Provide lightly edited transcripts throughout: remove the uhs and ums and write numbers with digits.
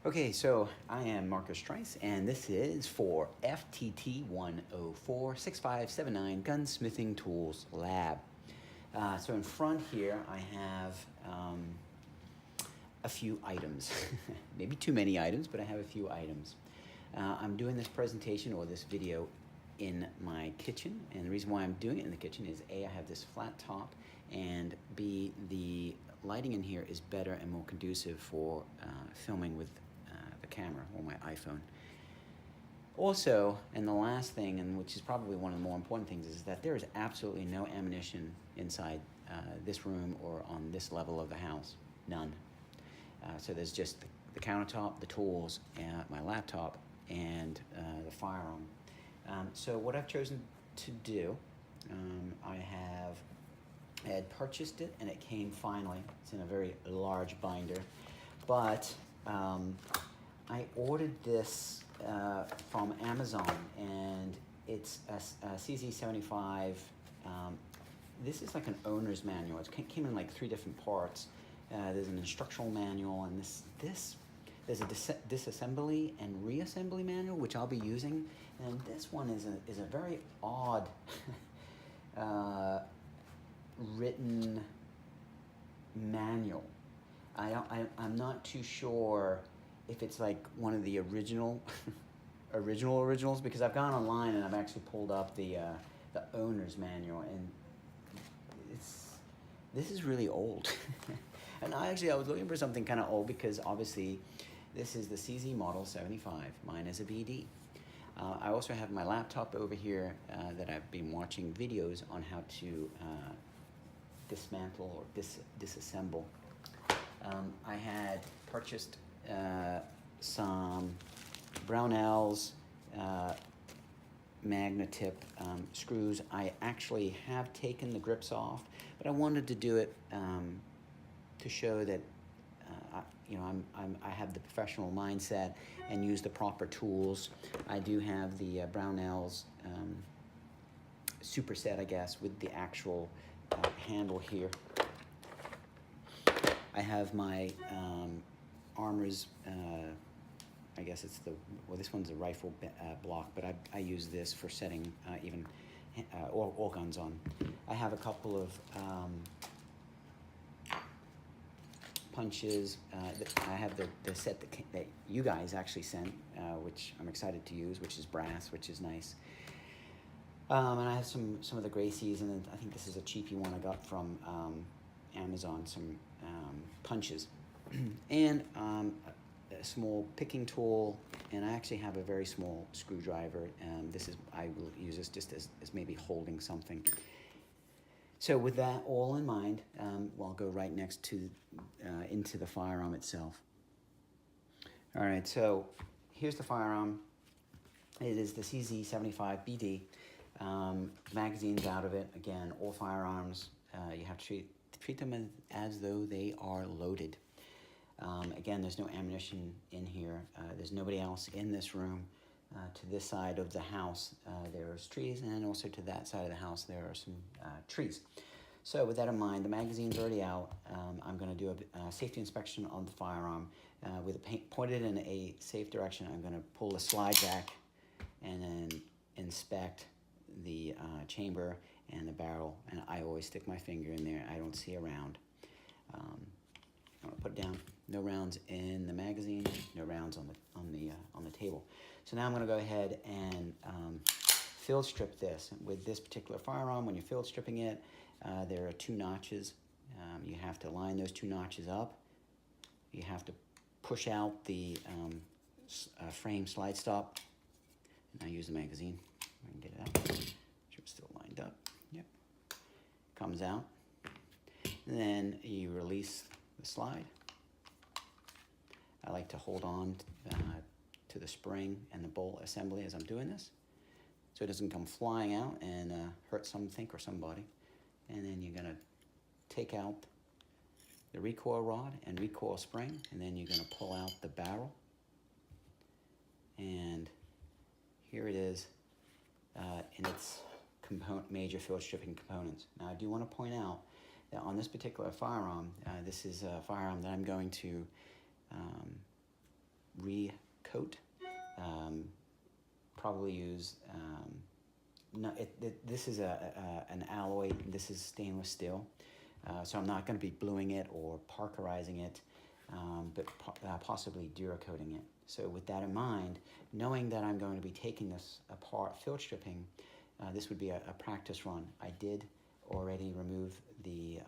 Okay, so I am Marcus Strice, and this is for FTT 1046579 Gunsmithing Tools Lab. So in front here, I have a few items. Maybe too many items, but I have a few items. I'm doing this presentation or this video in my kitchen, and the reason why I'm doing it in the kitchen is A, I have this flat top, and B, the lighting in here is better and more conducive for filming with the camera or my iPhone. Also, and the last thing, and which is probably one of the more important things, is that there is absolutely no ammunition inside this room or on this level of the house. None. So there's just the countertop, the tools, my laptop, and the firearm. So what I've chosen to do, I had purchased it, and it came finally. It's in a very large binder, but I ordered this from Amazon, and it's a CZ75. This is like an owner's manual. It came in like 3 different parts. There's an instructional manual, and there's a disassembly and reassembly manual, which I'll be using. And this one is a very odd written manual. I'm not too sure if it's like one of the originals, because I've gone online and I've actually pulled up the owner's manual, and this is really old. And I was looking for something kind of old, because obviously this is the CZ model 75. Mine is a BD. I also have my laptop over here that I've been watching videos on how to dismantle or disassemble. I had purchased some Brownells Magnatip screws. I actually have taken the grips off, but I wanted to do it to show that I have the professional mindset and use the proper tools. I do have the Brownells superset, I guess, with the actual handle here. I have my Armor's, I guess it's this one's a rifle block, but I use this for setting even all guns on. I have a couple of punches. I have the set that you guys actually sent, which I'm excited to use, which is brass, which is nice. And I have some of the Gracies, and I think this is a cheapy one I got from Amazon, some punches, and a small picking tool, and I actually have a very small screwdriver. I will use this just as maybe holding something. So with that all in mind, I'll go right next to into the firearm itself. All right, so here's the firearm. It is the CZ75 BD. Magazines out of it. Again, all firearms, you have to treat them as though they are loaded. Again, there's no ammunition in here. There's nobody else in this room. To this side of the house, there's trees, and also to that side of the house, there are some trees. So with that in mind, the magazine's already out. I'm going to do a safety inspection on the firearm. With the paint pointed in a safe direction, I'm going to pull the slide back and then inspect the chamber and the barrel. And I always stick my finger in there. I don't see a round. I'm going to put it down. No rounds in the magazine. No rounds on the table. So now I'm going to go ahead and field strip this. With this particular firearm, when you're field stripping it, there are 2 notches. You have to line those 2 notches up. You have to push out the frame slide stop. And I use the magazine. I can get it out. Sure it's still lined up. Yep. Comes out. And then you release the slide. I like to hold on to the spring and the bolt assembly as I'm doing this, so it doesn't come flying out and hurt something or somebody. And then you're gonna take out the recoil rod and recoil spring, and then you're gonna pull out the barrel. And here it is in its major field stripping components. Now I do want to point out that on this particular firearm, this is a firearm that I'm going to re-coat. Probably use, no, this is an alloy, this is stainless steel. So I'm not going to be bluing it or parkerizing it, but possibly Duracoating it. So with that in mind, knowing that I'm going to be taking this apart, field stripping, this would be a practice run. I did already remove the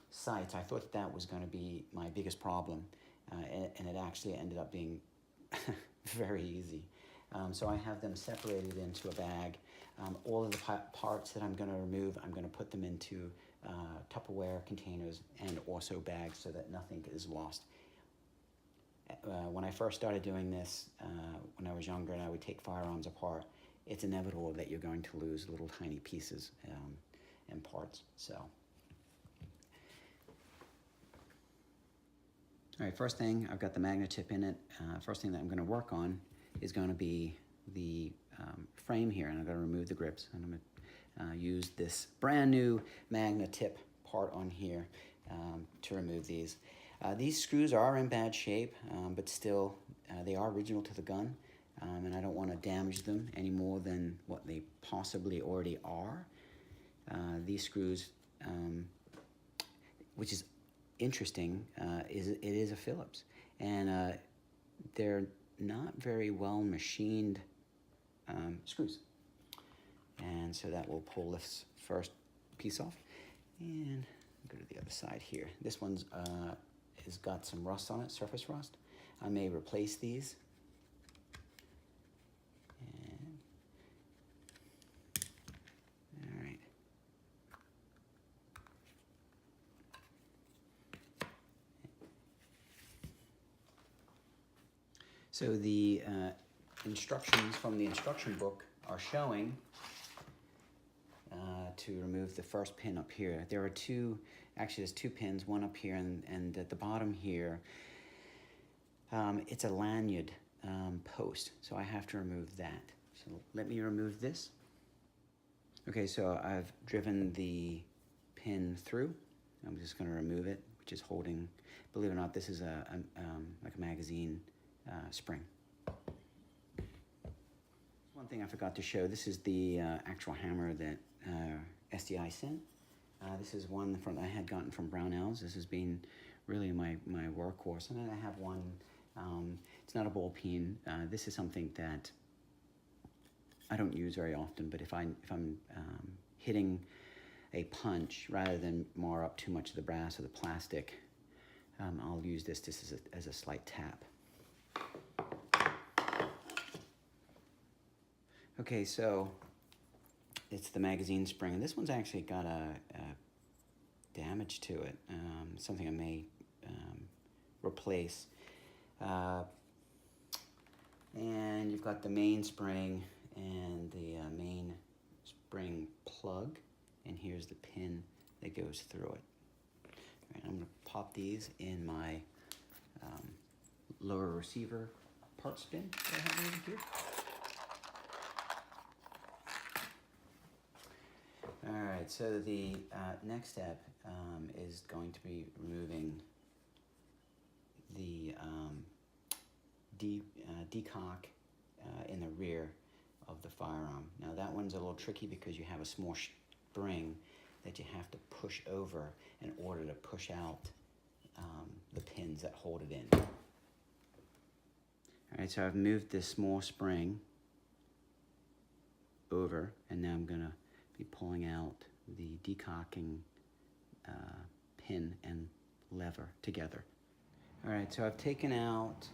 sights. I thought that was going to be my biggest problem, and it actually ended up being very easy. So I have them separated into a bag. All of the parts that I'm going to remove, I'm going to put them into Tupperware containers and also bags so that nothing is lost. When I first started doing this, when I was younger and I would take firearms apart, it's inevitable that you're going to lose little tiny pieces and parts. So, all right, first thing, I've got the Magnatip in it. First thing that I'm going to work on is going to be the frame here, and I'm going to remove the grips. And I'm going to use this brand new Magnatip part on here to remove these. These screws are in bad shape, but still they are original to the gun, and I don't want to damage them any more than what they possibly already are. These screws, which is interesting, it is a Phillips, and they're not very well machined screws, and so that will pull this first piece off. And go to the other side here. This one's has got some rust on it, surface rust. I may replace these. And, all right. So the instructions from the instruction book are showing to remove the first pin up here. There are two, actually there's two pins, one up here and at the bottom here. It's a lanyard post, so I have to remove that. So let me remove this. Okay, so I've driven the pin through. I'm just going to remove it, which is holding, believe it or not, this is like a magazine spring. One thing I forgot to show, this is the actual hammer that SDI sent. This is one from I had gotten from Brownells. This has been really my workhorse. And then I have one, it's not a ball peen. This is something that I don't use very often, but if I'm hitting a punch, rather than mar up too much of the brass or the plastic, I'll use this just as a slight tap. Okay, so it's the magazine spring, and this one's actually got a damage to it, something I may replace. And you've got the main spring and the main spring plug, and here's the pin that goes through it. All right, I'm going to pop these in my lower receiver part spin that I have over here. All right, so the next step is going to be removing the decock in the rear of the firearm. Now that one's a little tricky because you have a small spring that you have to push over in order to push out the pins that hold it in. All right, so I've moved this small spring over, and now I'm gonna be pulling out the decocking pin and lever together. All right, so I've taken out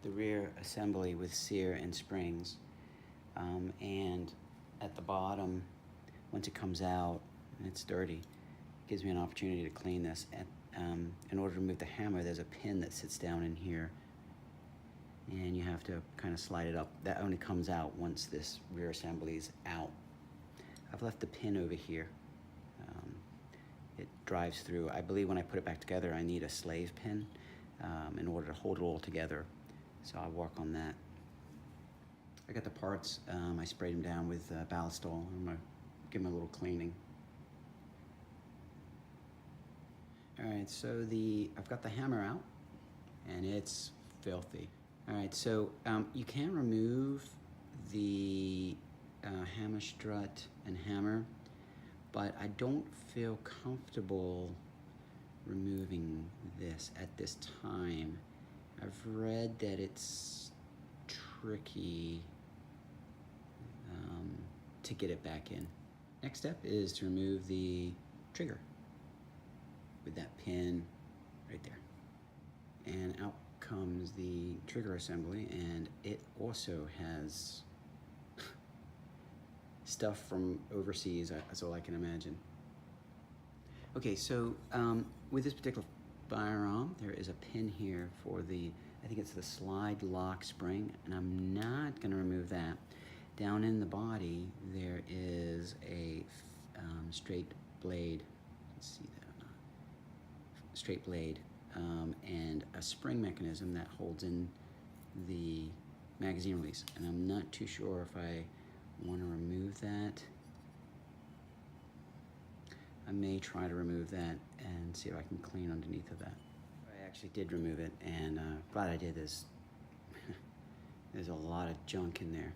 the rear assembly with sear and springs, and at the bottom, once it comes out and it's dirty, it gives me an opportunity to clean this. In order to remove the hammer, there's a pin that sits down in here, and you have to kind of slide it up. That only comes out once this rear assembly is out. I've left the pin over here. It drives through. I believe when I put it back together, I need a slave pin in order to hold it all together. So I'll work on that. I got the parts. I sprayed them down with Ballistol. I'm gonna give them a little cleaning. All right, so I've got the hammer out. and it's filthy. All right, so you can remove the hammer strut and hammer, but I don't feel comfortable removing this at this time. I've read that it's tricky to get it back in. Next step is to remove the trigger with that pin right there. And out comes the trigger assembly, and it also has stuff from overseas, that's all I can imagine. Okay, so with this particular firearm, there is a pin here for the, I think it's the slide lock spring, and I'm not gonna remove that. Down in the body, there is a straight blade, let's see that or not, straight blade, and a spring mechanism that holds in the magazine release. And I'm not too sure if I want to remove that. I may try to remove that and see if I can clean underneath of that. I actually did remove it, and glad I did. There's a lot of junk in there.